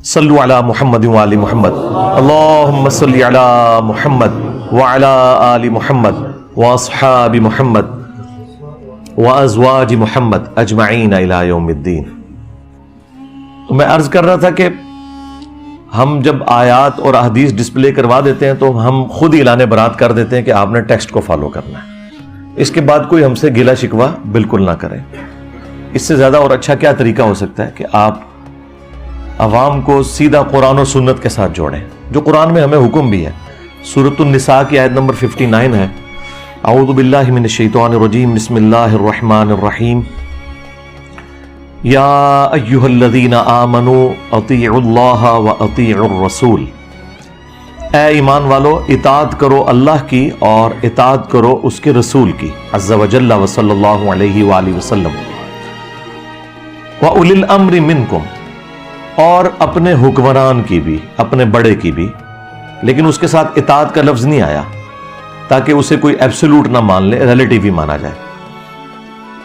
صلو علی محمد وآل محمد اللہم صلی علی محمد وعلی آل محمد واصحاب محمد وازواج محمد اجمعین الی یوم الدین۔ میں عرض کر رہا تھا کہ ہم جب آیات اور احادیث ڈسپلے کروا دیتے ہیں تو ہم خود ہی اعلان برات کر دیتے ہیں کہ آپ نے ٹیکسٹ کو فالو کرنا ہے، اس کے بعد کوئی ہم سے گلہ شکوہ بالکل نہ کرے۔ اس سے زیادہ اور اچھا کیا طریقہ ہو سکتا ہے کہ آپ عوام کو سیدھا قرآن و سنت کے ساتھ جوڑیں، جو قرآن میں ہمیں حکم بھی ہے۔ سورۃ النساء کی آیت نمبر 59 ہے، اعوذ باللہ من الشیطان الرجیم، بسم اللہ الرحمن الرحیم، یا ایہا الذین آمنوا اطیعوا اللہ واطیعوا الرسول، اے ایمان والو اطاعت کرو اللہ کی اور اطاعت کرو اس کے رسول کی، عز وجل وصلی اللہ علیہ وآلہ وسلم، وَأُولِي الْأَمْرِ مِنْكُمْ، اور اپنے حکمران کی بھی، اپنے بڑے کی بھی، لیکن اس کے ساتھ اطاعت کا لفظ نہیں آیا تاکہ اسے کوئی ایبسولوٹ نہ مان لے، ریلیٹیو ہی مانا جائے،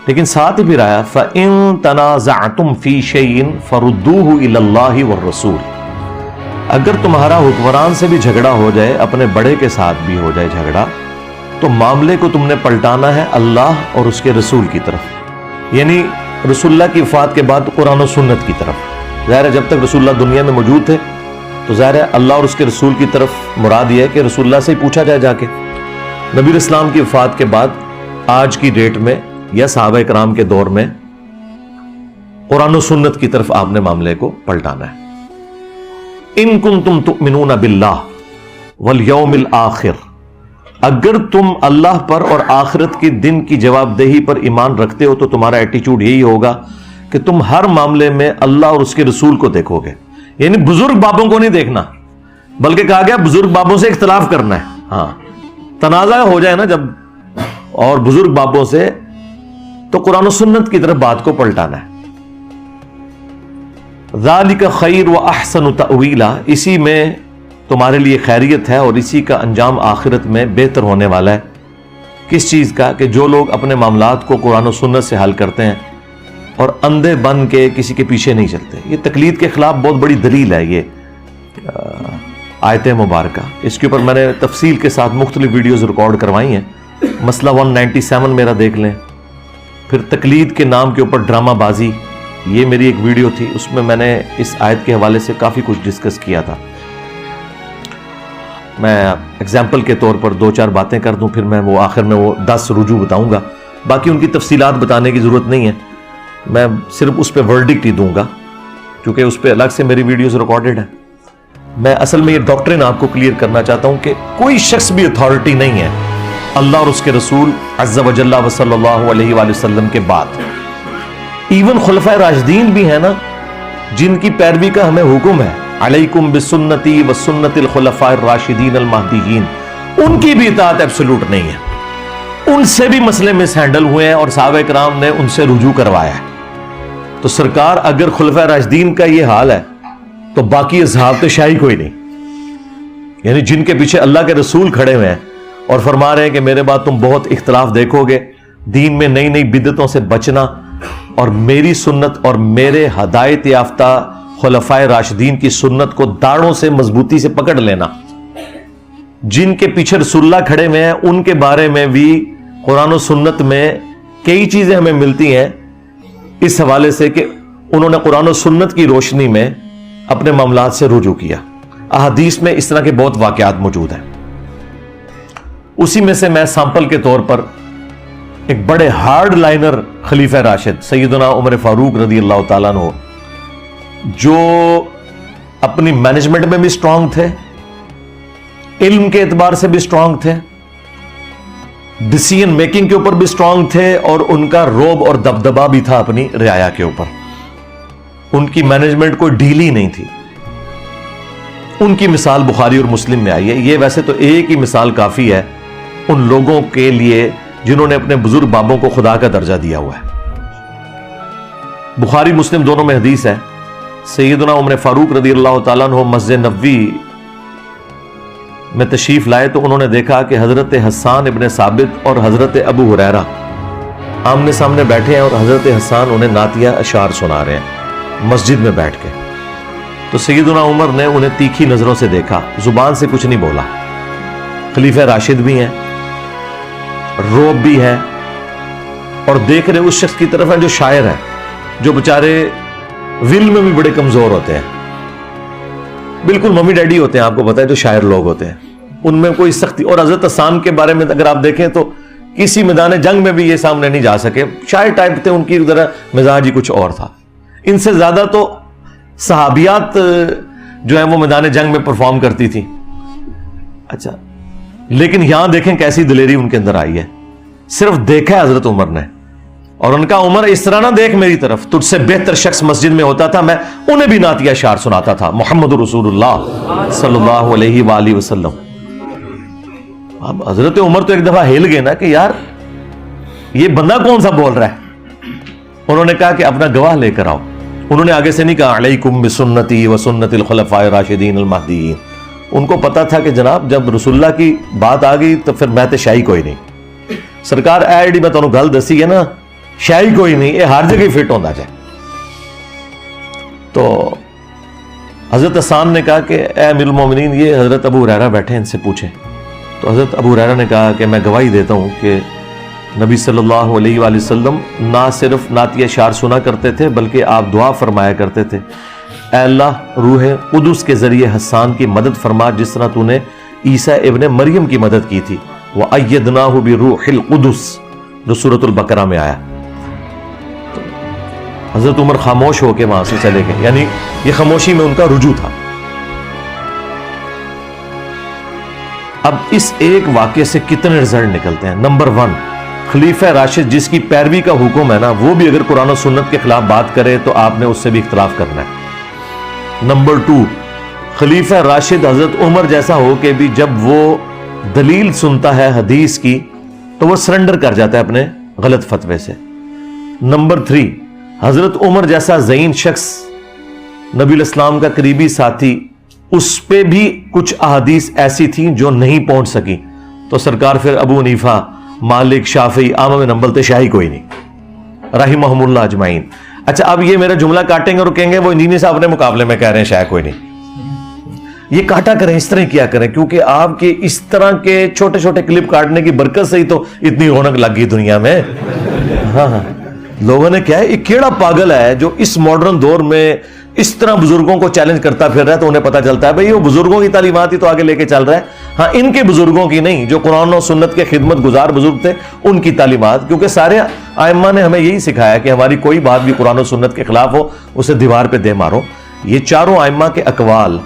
لیکن ساتھ ہی پھر آیا فَإِن تَنَازَعْتُمْ فِي شَيْءٍ فَرُدُّوهُ إِلَى اللَّهِ وَالرَّسُولِ، اگر تمہارا حکمران سے بھی جھگڑا ہو جائے، اپنے بڑے کے ساتھ بھی ہو جائے جھگڑا، تو معاملے کو تم نے پلٹانا ہے اللہ اور اس کے رسول کی طرف، یعنی رسول اللہ کی وفات کے بعد قرآن و سنت کی طرف۔ ظاہر ہے جب تک رسول اللہ دنیا میں موجود تھے تو ظاہر ہے اللہ اور اس کے رسول کی طرف مراد یہ ہے کہ رسول اللہ سے ہی پوچھا جائے جا کے۔ نبی اسلام کی وفات کے بعد آج کی ڈیٹ میں یا صحابہ کرام کے دور میں قرآن و سنت کی طرف آپ نے معاملے کو پلٹانا ہے۔ ان کنتم تؤمنون باللہ والیوم الآخر، اگر تم اللہ پر اور آخرت کے دن کی جواب دہی پر ایمان رکھتے ہو تو تمہارا ایٹیچیوڈ یہی ہوگا کہ تم ہر معاملے میں اللہ اور اس کے رسول کو دیکھو گے، یعنی بزرگ بابوں کو نہیں دیکھنا، بلکہ کہا گیا بزرگ بابوں سے اختلاف کرنا ہے۔ ہاں تنازع ہو جائے نا جب اور بزرگ بابوں سے، تو قرآن و سنت کی طرف بات کو پلٹانا ہے۔ ذالک خیر و احسن تأویلا، اسی میں تمہارے لیے خیریت ہے اور اسی کا انجام آخرت میں بہتر ہونے والا ہے۔ کس چیز کا؟ کہ جو لوگ اپنے معاملات کو قرآن و سنت سے حل کرتے ہیں اور اندھے بن کے کسی کے پیچھے نہیں چلتے۔ یہ تقلید کے خلاف بہت بڑی دلیل ہے یہ آیت مبارکہ، اس کے اوپر میں نے تفصیل کے ساتھ مختلف ویڈیوز ریکارڈ کروائی ہیں، مسئلہ 197 میرا دیکھ لیں، پھر تقلید کے نام کے اوپر ڈرامہ بازی، یہ میری ایک ویڈیو تھی، اس میں نے اس آیت کے حوالے سے کافی کچھ ڈسکس کیا تھا۔ میں ایگزامپل کے طور پر 2-4 باتیں کر دوں، پھر میں وہ آخر میں وہ 10 رجوع بتاؤں گا، باقی ان کی تفصیلات بتانے کی ضرورت نہیں ہے، میں صرف اس پہ ورڈکٹ ہی دوں گا کیونکہ اس پہ الگ سے میری ویڈیوز ریکارڈڈ ہیں۔ میں اصل میں یہ ڈاکٹرین آپ کو کلیئر کرنا چاہتا ہوں کہ کوئی شخص بھی اتھارٹی نہیں ہے اللہ اور اس کے رسول عز وجل و صلی اللہ علیہ وآلہ وسلم کے بعد۔ ایون خلفائے راشدین بھی ہیں نا، جن کی پیروی کا ہمیں حکم ہے، علیکم بسنتی و سنت الخلفاء الراشدین المہدیین، ان کی بھی اطاعت ایبسولوٹ نہیں ہے، ان سے بھی مسئلے مس ہینڈل ہوئے ہیں اور صحابہ کرام نے ان سے رجوع کروایا ہے۔ تو سرکار اگر خلفائے راشدین کا یہ حال ہے تو باقی اصحاب تو شاہی کوئی نہیں، یعنی جن کے پیچھے اللہ کے رسول کھڑے ہوئے ہیں اور فرما رہے ہیں کہ میرے بعد تم بہت اختلاف دیکھو گے، دین میں نئی نئی بدعتوں سے بچنا اور میری سنت اور میرے ہدایت یافتہ خلفائے راشدین کی سنت کو داڑوں سے مضبوطی سے پکڑ لینا۔ جن کے پیچھے رسول اللہ کھڑے ہوئے ہیں ان کے بارے میں بھی قرآن و سنت میں کئی چیزیں ہمیں ملتی ہیں اس حوالے سے کہ انہوں نے قرآن و سنت کی روشنی میں اپنے معاملات سے رجوع کیا۔ احادیث میں اس طرح کے بہت واقعات موجود ہیں، اسی میں سے میں سیمپل کے طور پر ایک بڑے ہارڈ لائنر خلیفہ راشد سیدنا عمر فاروق رضی اللہ تعالیٰ عنہ، جو اپنی مینجمنٹ میں بھی سٹرونگ تھے، علم کے اعتبار سے بھی سٹرونگ تھے، ڈیسیژن میکنگ کے اوپر بھی سٹرونگ تھے، اور ان کا روب اور دبدبا بھی تھا اپنی رعایا کے اوپر، ان کی مینجمنٹ کوئی ڈھیلی نہیں تھی۔ ان کی مثال بخاری اور مسلم میں آئی ہے۔ یہ ویسے تو ایک ہی مثال کافی ہے ان لوگوں کے لیے جنہوں نے اپنے بزرگ بابوں کو خدا کا درجہ دیا ہوا ہے۔ بخاری مسلم دونوں میں حدیث ہے، سیدنا عمر فاروق رضی اللہ تعالیٰ عنہ مسجد نبوی میں تشریف لائے تو انہوں نے دیکھا کہ حضرت حسان ابن ثابت اور حضرت ابو ہریرہ آمنے سامنے بیٹھے ہیں، اور حضرت حسان انہیں نعتیہ اشعار سنا رہے ہیں مسجد میں بیٹھ کے۔ تو سیدنا عمر نے انہیں تیکھی نظروں سے دیکھا, زبان سے کچھ نہیں بولا. خلیفہ راشد بھی ہیں, روب بھی ہے, اور دیکھ رہے اس شخص کی طرف ہیں جو شاعر ہے, جو بےچارے ول میں بھی بڑے کمزور ہوتے ہیں, بالکل ممی ڈیڈی ہوتے ہیں, آپ کو پتا ہے جو شاعر لوگ ہوتے ہیں ان میں کوئی سختی. اور حضرت حسان کے بارے میں اگر آپ دیکھیں تو کسی میدان جنگ میں بھی یہ سامنے نہیں جا سکے, شاعر ٹائپ تھے, ان کی ذرا مزاج ہی کچھ اور تھا. ان سے زیادہ تو صحابیات جو ہیں وہ میدان جنگ میں پرفارم کرتی تھی. اچھا, لیکن یہاں دیکھیں کیسی دلیری ان کے اندر آئی ہے. صرف دیکھا ہے حضرت عمر نے, اور ان کا عمر اس طرح نہ دیکھ میری طرف, تجھ سے بہتر شخص مسجد میں ہوتا تھا, میں انہیں بھی نعتیہ اشعار سناتا تھا, محمد رسول اللہ صلی اللہ علیہ وآلہ وسلم. اب حضرت عمر تو ایک دفعہ ہل گئے نا کہ یار یہ بندہ کون سا بول رہا ہے. انہوں نے کہا کہ اپنا گواہ لے کر آؤ. انہوں نے آگے سے نہیں کہا علیکم بسنتی و سنت الخلفاء الراشدین المہدیین. ان کو پتا تھا کہ جناب جب رسول اللہ کی بات آ گئی تو پھر میں تے شاہی کوئی نہیں. سرکار اے جی میں تمہیں گل دسی ہے نا, شاہی کوئی نہیں, یہ ہر جگہ فٹ ہوتا جائے. تو حضرت حسان نے کہا کہ اے امیر المومنین یہ حضرت ابو ہریرہ بیٹھے, ان سے پوچھیں. تو حضرت ابو ہریرہ نے کہا کہ میں گواہی دیتا ہوں کہ نبی صلی اللہ علیہ وآلہ وسلم نہ صرف نعتیہ اشعار سنا کرتے تھے بلکہ آپ دعا فرمایا کرتے تھے, اے اللہ روح قدس کے ذریعے حسان کی مدد فرما جس طرح تو نے عیسیٰ ابن مریم کی مدد کی تھی. وَأَيَّدْنَاهُ بِرُوحِ الْقُدُسِ جو سورۃ البقرہ میں آیا. تو حضرت عمر خاموش ہو کے وہاں سے چلے گئے, یعنی یہ خاموشی میں ان کا رجوع تھا. اب اس ایک واقعے سے کتنے رزلٹ نکلتے ہیں. نمبر 1, خلیفہ راشد جس کی پیروی کا حکم ہے نا, وہ بھی اگر قرآن و سنت کے خلاف بات کرے تو آپ نے اس سے بھی اختلاف کرنا ہے. نمبر 2, خلیفہ راشد حضرت عمر جیسا ہو کہ بھی جب وہ دلیل سنتا ہے حدیث کی تو وہ سرنڈر کر جاتا ہے اپنے غلط فتوے سے. نمبر 3, حضرت عمر جیسا ذہین شخص, نبی الاسلام کا قریبی ساتھی, اس پہ بھی کچھ احادیث ایسی تھیں جو نہیں پہنچ سکی, تو سرکار پھر ابو حنیفہ, مالک, شافعی, امام نمبل تے شاہی کوئی نہیں رحمہم اللہ اجمعین. اچھا اب یہ میرا جملہ کاٹیں گے اور کہیں گے وہ انجینئر صاحب اپنے مقابلے میں کہہ رہے ہیں شاہی کوئی نہیں. یہ کاٹا کریں, اس طرح کیا کریں, کیونکہ آپ کے اس طرح کے چھوٹے چھوٹے کلپ کاٹنے کی برکت سے ہی تو اتنی رونق لگ گئی دنیا میں. ہاں ہاں, لوگوں نے کیا ہے, یہ کیڑا پاگل ہے جو اس ماڈرن دور میں اس طرح بزرگوں کو چیلنج کرتا پھر رہا ہے, تو انہیں پتا چلتا ہے بھئی وہ بزرگوں کی تعلیمات ہی تو آگے لے کے چل رہا ہے. ہاں ان کے بزرگوں کی نہیں, جو قرآن و سنت کے خدمت گزار بزرگ تھے ان کی تعلیمات, کیونکہ سارے ائمہ نے ہمیں یہی سکھایا کہ ہماری کوئی بات بھی قرآن و سنت کے خلاف ہو اسے دیوار پہ دے مارو. یہ چاروں ائمہ کے اقوال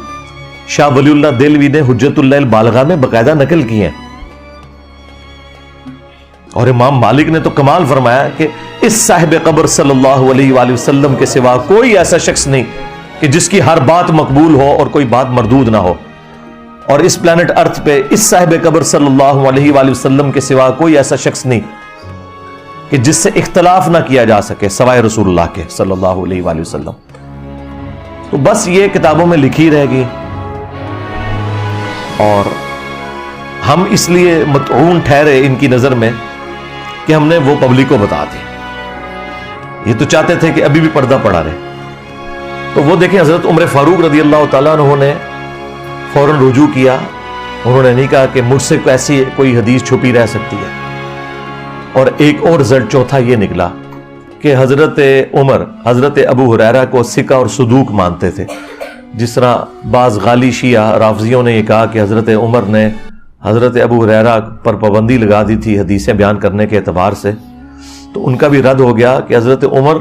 شاہ ولی اللہ دہلوی نے حجت اللہ البالغہ میں باقاعدہ نقل کی ہیں. اور امام مالک نے تو کمال فرمایا کہ اس صاحب قبر صلی اللہ علیہ وآلہ وسلم کے سوا کوئی ایسا شخص نہیں کہ جس کی ہر بات مقبول ہو اور کوئی بات مردود نہ ہو, اور اس پلانٹ ارتھ پہ اس صاحب قبر صلی اللہ علیہ وآلہ وسلم کے سوا کوئی ایسا شخص نہیں کہ جس سے اختلاف نہ کیا جا سکے سوائے رسول اللہ کے صلی اللہ علیہ وآلہ وسلم. تو بس یہ کتابوں میں لکھی رہ گئی, اور ہم اس لیے مطعون ٹھہرے ان کی نظر میں کہ ہم نے وہ پبلک کو بتا دی. یہ تو چاہتے تھے کہ ابھی بھی پردہ پڑا رہے. تو وہ دیکھیں حضرت عمر فاروق رضی اللہ تعالیٰ عنہ نے فوراً رجوع کیا. انہوں نے نہیں کہا کہ مجھ سے ایسی کوئی حدیث چھپی رہ سکتی ہے. اور ایک اور رزلٹ چوتھا یہ نکلا کہ حضرت عمر حضرت ابو ہریرہ کو ثقہ اور صدوق مانتے تھے. جس طرح بعض غالی شیعہ رافضیوں نے یہ کہا کہ حضرت عمر نے حضرت ابو ہریرہ پر پابندی لگا دی تھی حدیثیں بیان کرنے کے اعتبار سے, تو ان کا بھی رد ہو گیا کہ حضرت عمر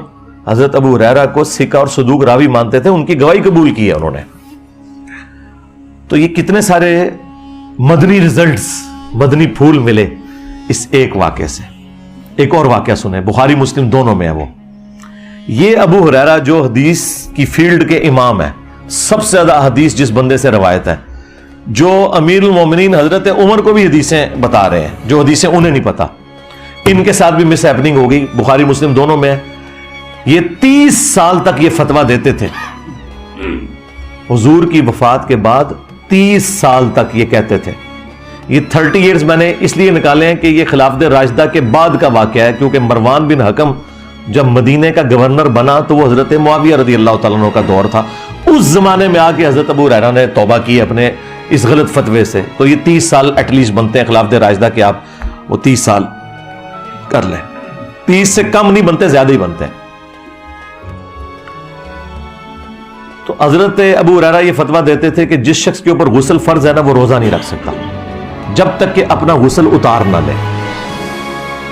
حضرت ابو ہریرہ کو ثقہ اور صدوق راوی مانتے تھے, ان کی گواہی قبول کی ہے انہوں نے. تو یہ کتنے سارے مدنی ریزلٹس, مدنی پھول ملے اس ایک واقعے سے. ایک اور واقعہ سنیں, بخاری مسلم دونوں میں ہے وہ. یہ ابو ہریرہ جو حدیث کی فیلڈ کے امام ہے, سب سے زیادہ حدیث جس بندے سے روایت ہے, جو امیر المومنین حضرت عمر کو بھی حدیثیں بتا رہے ہیں جو حدیثیں انہیں نہیں پتا, ان کے ساتھ بھی مس ہیپننگ ہو گئی. بخاری مسلم دونوں میں. یہ 30 سال تک یہ فتویٰ دیتے تھے, حضور کی وفات کے بعد 30 سال تک یہ کہتے تھے. یہ 30 ایئرز میں نے اس لیے نکالے ہیں کہ یہ خلافت راشدہ کے بعد کا واقعہ ہے, کیونکہ مروان بن حکم جب مدینے کا گورنر بنا تو وہ حضرت معاویہ رضی اللہ تعالیٰ عنہ کا دور تھا. اس زمانے میں آ کے حضرت ابو ہریرہ نے توبہ کی اپنے اس غلط فتوے سے، تو یہ 30 سال ایٹ لیسٹ بنتے ہیں خلافت راشدہ کہ آپ وہ 30 سال کر لیں. 30 سے کم نہیں بنتے، زیادہ ہی بنتے ہیں. تو حضرت ابو ہریرہ یہ فتویٰ دیتے تھے کہ جس شخص کے اوپر غسل فرض ہے نا، وہ روزہ نہیں رکھ سکتا جب تک کہ اپنا غسل اتار نہ لے.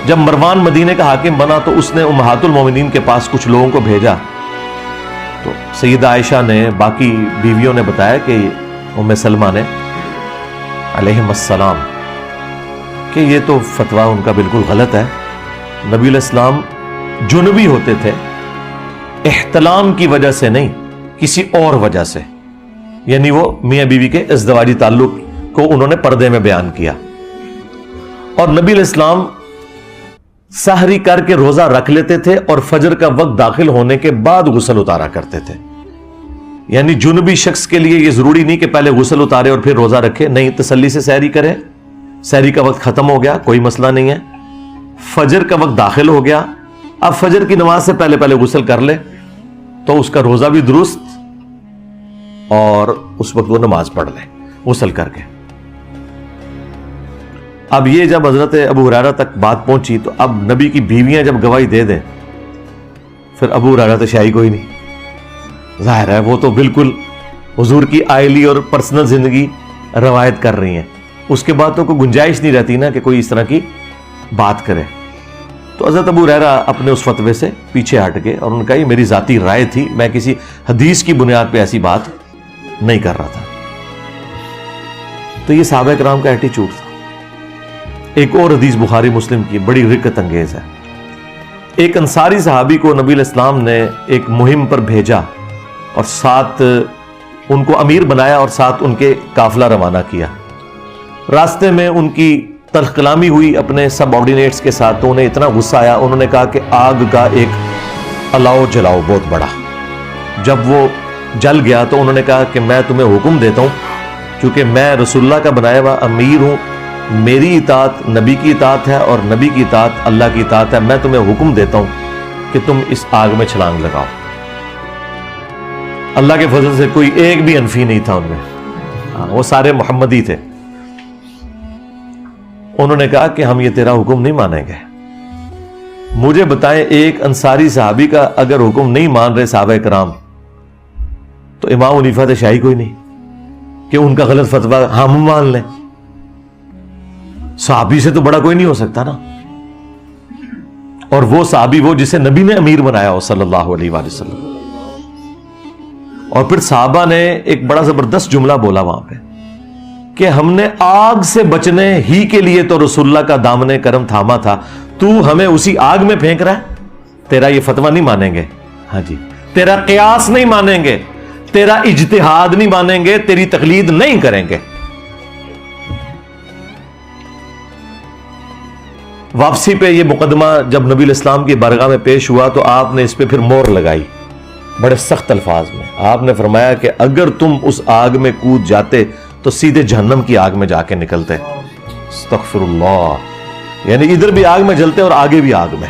جب مروان مدینے کا حاکم بنا تو اس نے امہات المومنین کے پاس کچھ لوگوں کو بھیجا، تو سیدہ عائشہ نے باقی بیویوں نے بتایا کہ ام سلمہ نے علیہم السلام کہ یہ تو فتویٰ ان کا بالکل غلط ہے. نبی علیہ السلام جنبی ہوتے تھے، احتلام کی وجہ سے نہیں، کسی اور وجہ سے، یعنی وہ میاں بیوی کے ازدواجی تعلق کو انہوں نے پردے میں بیان کیا. اور نبی علیہ السلام سحری کر کے روزہ رکھ لیتے تھے اور فجر کا وقت داخل ہونے کے بعد غسل اتارا کرتے تھے. یعنی جنبی شخص کے لیے یہ ضروری نہیں کہ پہلے غسل اتارے اور پھر روزہ رکھے، نہیں، تسلی سے سحری کرے. سحری کا وقت ختم ہو گیا، کوئی مسئلہ نہیں ہے. فجر کا وقت داخل ہو گیا، اب فجر کی نماز سے پہلے غسل کر لے تو اس کا روزہ بھی درست، اور اس وقت وہ نماز پڑھ لے غسل کر کے. اب یہ جب حضرت ابو ہریرہ تک بات پہنچی تو اب نبی کی بیویاں جب گواہی دے دیں، پھر ابو ہریرہ تو شاہی کوئی نہیں. ظاہر ہے وہ تو بالکل حضور کی آئلی اور پرسنل زندگی روایت کر رہی ہیں، اس کے بعد تو کوئی گنجائش نہیں رہتی نا کہ کوئی اس طرح کی بات کرے. تو حضرت ابو ہریرہ اپنے اس فتوے سے پیچھے ہٹ گئے اور ان کا یہ میری ذاتی رائے تھی، میں کسی حدیث کی بنیاد پہ ایسی بات نہیں کر رہا تھا. تو یہ صحابہ کرام کا ایٹیچیوڈ تھا. ایک اور حدیث بخاری مسلم کی بڑی رقت انگیز ہے. ایک انصاری صحابی کو نبی علیہ السلام نے ایک مہم پر بھیجا اور ساتھ ان کو امیر بنایا اور ساتھ ان کے قافلہ روانہ کیا. راستے میں ان کی تلخ کلامی ہوئی اپنے سب آرڈینیٹس کے ساتھ، تو انہیں اتنا غصہ آیا، انہوں نے کہا کہ آگ کا ایک الاؤ جلاؤ بہت بڑا. جب وہ جل گیا تو انہوں نے کہا کہ میں تمہیں حکم دیتا ہوں، کیونکہ میں رسول اللہ کا بنایا ہوا امیر ہوں، میری اطاعت نبی کی اطاعت ہے اور نبی کی اطاعت اللہ کی اطاعت ہے، میں تمہیں حکم دیتا ہوں کہ تم اس آگ میں چھلانگ لگاؤ. اللہ کے فضل سے کوئی ایک بھی انفی نہیں تھا ان میں، وہ سارے محمدی تھے. انہوں نے کہا کہ ہم یہ تیرا حکم نہیں مانیں گے. مجھے بتائیں ایک انصاری صحابی کا اگر حکم نہیں مان رہے صحابہ کرام، تو امام حنیفہ تو شاہی کوئی نہیں کہ ان کا غلط فتویٰ ہم مان لیں. صحابی سے تو بڑا کوئی نہیں ہو سکتا نا، اور وہ صحابی وہ جسے نبی نے امیر بنایا ہو صلی اللہ علیہ وآلہ وسلم. اور پھر صحابہ نے ایک بڑا زبردست جملہ بولا وہاں پہ کہ ہم نے آگ سے بچنے ہی کے لیے تو رسول اللہ کا دامن کرم تھاما تھا، تو ہمیں اسی آگ میں پھینک رہا ہے. تیرا یہ فتویٰ نہیں مانیں گے، ہاں جی، تیرا قیاس نہیں مانیں گے، تیرا اجتہاد نہیں مانیں گے، تیری تقلید نہیں کریں گے. واپسی پہ یہ مقدمہ جب نبی علیہ السلام کی بارگاہ میں پیش ہوا تو آپ نے اس پہ پھر مور لگائی بڑے سخت الفاظ میں. آپ نے فرمایا کہ اگر تم اس آگ میں کود جاتے تو سیدھے جہنم کی آگ میں جا کے نکلتے. استغفر اللہ، یعنی ادھر بھی آگ میں جلتے اور آگے بھی آگ میں.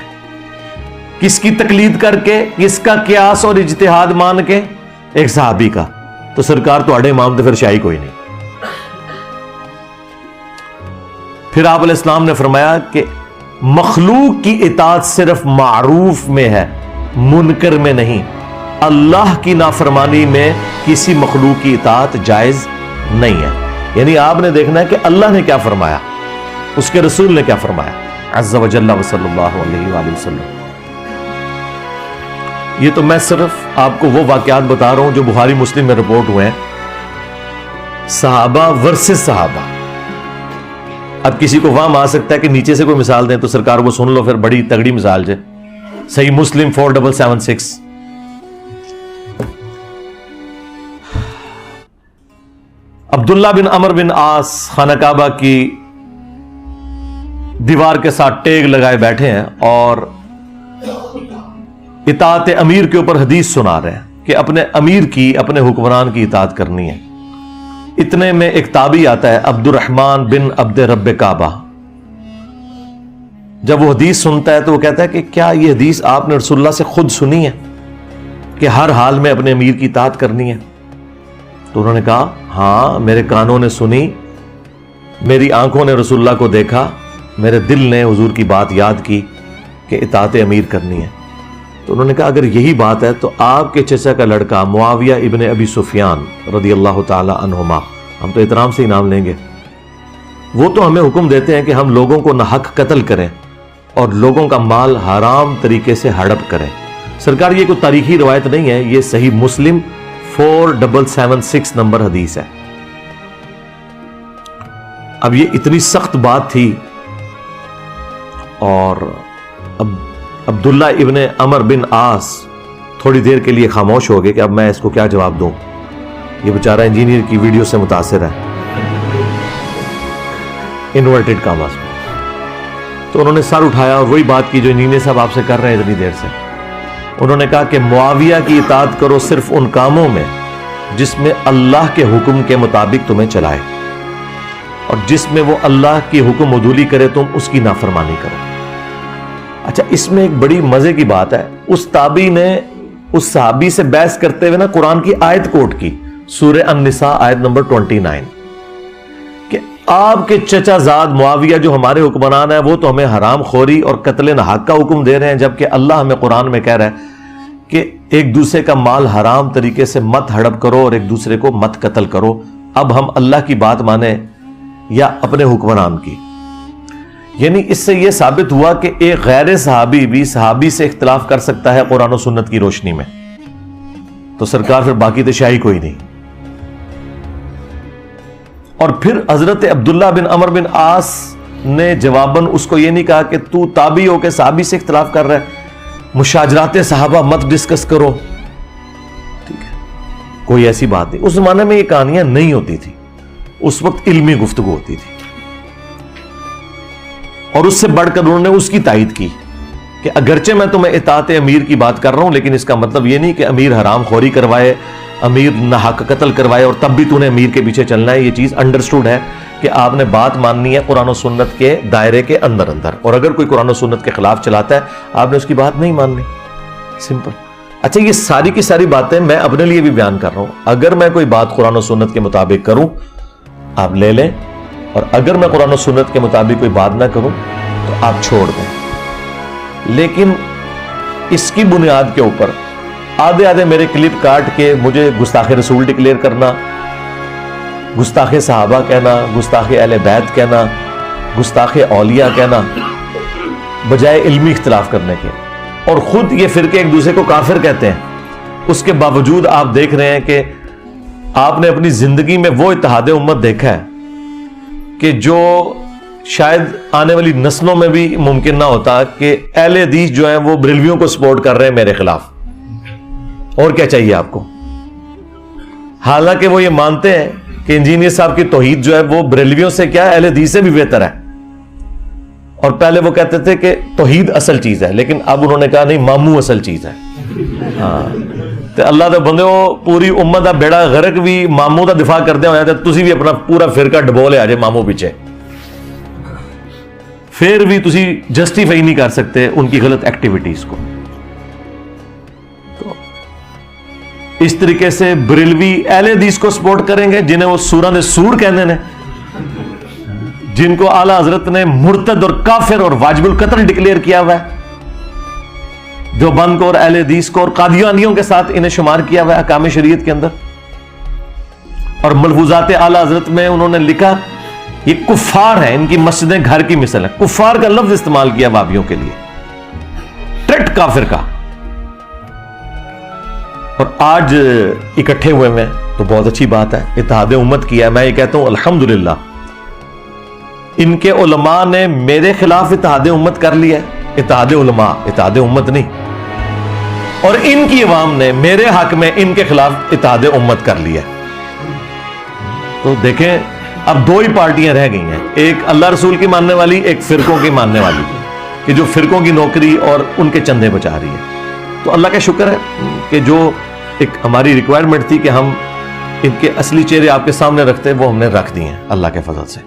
کس کی تقلید کر کے، کس کا قیاس اور اجتہاد مان کے؟ ایک صحابی کا. تو سرکار تو اڑے امام تو پھر شاہی کوئی نہیں. پھر آپ علیہ السلام نے فرمایا کہ مخلوق کی اطاعت صرف معروف میں ہے، منکر میں نہیں. اللہ کی نافرمانی میں کسی مخلوق کی اطاعت جائز نہیں ہے. یعنی آپ نے دیکھنا ہے کہ اللہ نے کیا فرمایا، اس کے رسول نے کیا فرمایا عز و جل صلی اللہ علیہ وآلہ وسلم. یہ تو میں صرف آپ کو وہ واقعات بتا رہا ہوں جو بخاری مسلم میں رپورٹ ہوئے ہیں، صحابہ ورسز صحابہ. اب کسی کو وہاں آ سکتا ہے کہ نیچے سے کوئی مثال دیں تو سرکار وہ سن لو، پھر بڑی تگڑی مثال جائے. صحیح مسلم 4776. عبداللہ بن عمر بن عاص خانہ کعبہ کی دیوار کے ساتھ ٹیگ لگائے بیٹھے ہیں اور اطاعت امیر کے اوپر حدیث سنا رہے ہیں کہ اپنے امیر کی، اپنے حکمران کی اطاعت کرنی ہے. اتنے میں ایک تابعی آتا ہے عبد الرحمن بن عبد رب کعبہ. جب وہ حدیث سنتا ہے تو وہ کہتا ہے کہ کیا یہ حدیث آپ نے رسول اللہ سے خود سنی ہے کہ ہر حال میں اپنے امیر کی اطاعت کرنی ہے؟ تو انہوں نے کہا ہاں میرے کانوں نے سنی, میری آنکھوں نے رسول اللہ کو دیکھا, میرے دل نے حضور کی بات یاد کی کہ اطاعت امیر کرنی ہے. تو انہوں نے کہا اگر یہی بات ہے تو آپ کے چچا کا لڑکا معاویہ ابن ابی سفیان رضی اللہ تعالی عنہما, ہم تو احترام سے ہی نام لیں گے, وہ تو ہمیں حکم دیتے ہیں کہ ہم لوگوں کو ناحق قتل کریں اور لوگوں کا مال حرام طریقے سے ہڑپ کریں. سرکار یہ کوئی تاریخی روایت نہیں ہے, یہ صحیح مسلم 4776 نمبر حدیث ہے. اب یہ اتنی سخت بات تھی اور اب عبداللہ ابن عمر بن عاص تھوڑی دیر کے لیے خاموش ہو گئے کہ اب میں اس کو کیا جواب دوں, یہ بیچارہ انجینئر کی ویڈیو سے متاثر ہے, انورٹڈ کاماز میں. تو انہوں نے سر اٹھایا اور وہی بات کی جو انجینئر صاحب آپ سے کر رہے ہیں اتنی دیر سے. انہوں نے کہا کہ معاویہ کی اطاعت کرو صرف ان کاموں میں جس میں اللہ کے حکم کے مطابق تمہیں چلائے, اور جس میں وہ اللہ کی حکم عدولی کرے تم اس کی نافرمانی کرو. اچھا اس میں ایک بڑی مزے کی بات ہے, اس تابعی نے اس صحابی سے بحث کرتے ہوئے نا قرآن کی آیت کوٹ کی, سورہ النساء آیت نمبر 29, کہ آپ کے چچا زاد معاویہ جو ہمارے حکمران ہیں وہ تو ہمیں حرام خوری اور قتل ناحق کا حکم دے رہے ہیں, جبکہ اللہ ہمیں قرآن میں کہہ رہا ہے کہ ایک دوسرے کا مال حرام طریقے سے مت ہڑپ کرو اور ایک دوسرے کو مت قتل کرو. اب ہم اللہ کی بات مانیں یا اپنے حکمران کی؟ یعنی اس سے یہ ثابت ہوا کہ ایک غیر صحابی بھی صحابی سے اختلاف کر سکتا ہے قرآن و سنت کی روشنی میں. تو سرکار پھر باقی تو شاہی کوئی نہیں. اور پھر حضرت عبداللہ بن عمر بن عاص نے جواباً اس کو یہ نہیں کہا کہ تو تابعی ہو کے صحابی سے اختلاف کر رہا ہے, مشاجرات صحابہ مت ڈسکس کرو. ٹھیک ہے, کوئی ایسی بات نہیں. اس زمانے میں یہ کہانیاں نہیں ہوتی تھی, اس وقت علمی گفتگو ہوتی تھی. اور اس سے بڑھ کر انہوں نے اس کی تائید کی کہ اگرچہ میں تمہیں اطاعت امیر کی بات کر رہا ہوں لیکن اس کا مطلب یہ نہیں کہ امیر حرام خوری کروائے, امیر ناحق قتل کروائے اور تب بھی تو نے امیر کے پیچھے چلنا ہے. یہ چیز انڈرسٹوڈ ہے کہ آپ نے بات ماننی ہے قرآن و سنت کے دائرے کے اندر, اور اگر کوئی قرآن و سنت کے خلاف چلاتا ہے آپ نے اس کی بات نہیں ماننی. سمپل. اچھا یہ ساری کی ساری باتیں میں اپنے لیے بھی بیان کر رہا ہوں. اگر میں کوئی بات قرآن و سنت کے مطابق کروں آپ لے لیں, اور اگر میں قرآن و سنت کے مطابق کوئی بات نہ کروں تو آپ چھوڑ دیں. لیکن اس کی بنیاد کے اوپر آدھے میرے کلپ کاٹ کے مجھے گستاخ رسول ڈکلیئر کرنا, گستاخ صحابہ کہنا, گستاخ اہل بیت کہنا, گستاخ اولیاء کہنا, بجائے علمی اختلاف کرنے کے, اور خود یہ فرقے ایک دوسرے کو کافر کہتے ہیں. اس کے باوجود آپ دیکھ رہے ہیں کہ آپ نے اپنی زندگی میں وہ اتحاد امت دیکھا ہے کہ جو شاید آنے والی نسلوں میں بھی ممکن نہ ہوتا, کہ اہل حدیث جو ہیں وہ بریلویوں کو سپورٹ کر رہے ہیں میرے خلاف. اور کیا چاہیے آپ کو؟ حالانکہ وہ یہ مانتے ہیں کہ انجینئر صاحب کی توحید جو ہے وہ بریلویوں سے کیا اہل حدیث سے بھی بہتر ہے. اور پہلے وہ کہتے تھے کہ توحید اصل چیز ہے, لیکن اب انہوں نے کہا نہیں, ماموں اصل چیز ہے. ہاں تو اللہ دے بندے ہو, پوری امت دا بیڑا غرق بھی ماموں دا دفاع کردے ہویا تے تسی بھی اپنا پورا فرقہ ڈبو لے آجے ماموں پیچھے, پھر بھی تسی جسٹیفائی نہیں کر سکتے ان کی غلط ایکٹیویٹیز کو. تو اس طریقے سے بریلوی اہل حدیث کو سپورٹ کریں گے جنہیں وہ سوراں دے سور کہندے نے, جن کو اعلیٰ حضرت نے مرتد اور کافر اور واجب القتل ڈکلیئر کیا ہوا ہے, دیوبند کو اور اہل حدیث کو اور قادیانیوں کے ساتھ انہیں شمار کیا ہوا ہے احکام شریعت کے اندر. اور ملفوظات اعلیٰ حضرت میں انہوں نے لکھا یہ کفار ہیں, ان کی مسجدیں گھر کی مثل ہیں. کفار کا لفظ استعمال کیا وہابیوں کے لیے, ٹریٹ کافر کا. اور آج اکٹھے ہوئے میں تو بہت اچھی بات ہے, اتحاد امت کیا ہے. میں یہ کہتا ہوں الحمدللہ ان کے علماء نے میرے خلاف اتحاد امت کر لیا ہے, اتحاد علماء, اتحاد امت نہیں. اور ان کی عوام نے میرے حق میں ان کے خلاف اتحاد امت کر لیا ہے. تو دیکھیں اب دو ہی پارٹیاں رہ گئی ہیں, ایک اللہ رسول کی ماننے والی, ایک فرقوں کی ماننے والی, کہ جو فرقوں کی نوکری اور ان کے چندے بچا رہی ہے. تو اللہ کا شکر ہے کہ جو ایک ہماری ریکوائرمنٹ تھی کہ ہم ان کے اصلی چہرے آپ کے سامنے رکھتے, وہ ہم نے رکھ دی ہیں اللہ کے فضل سے.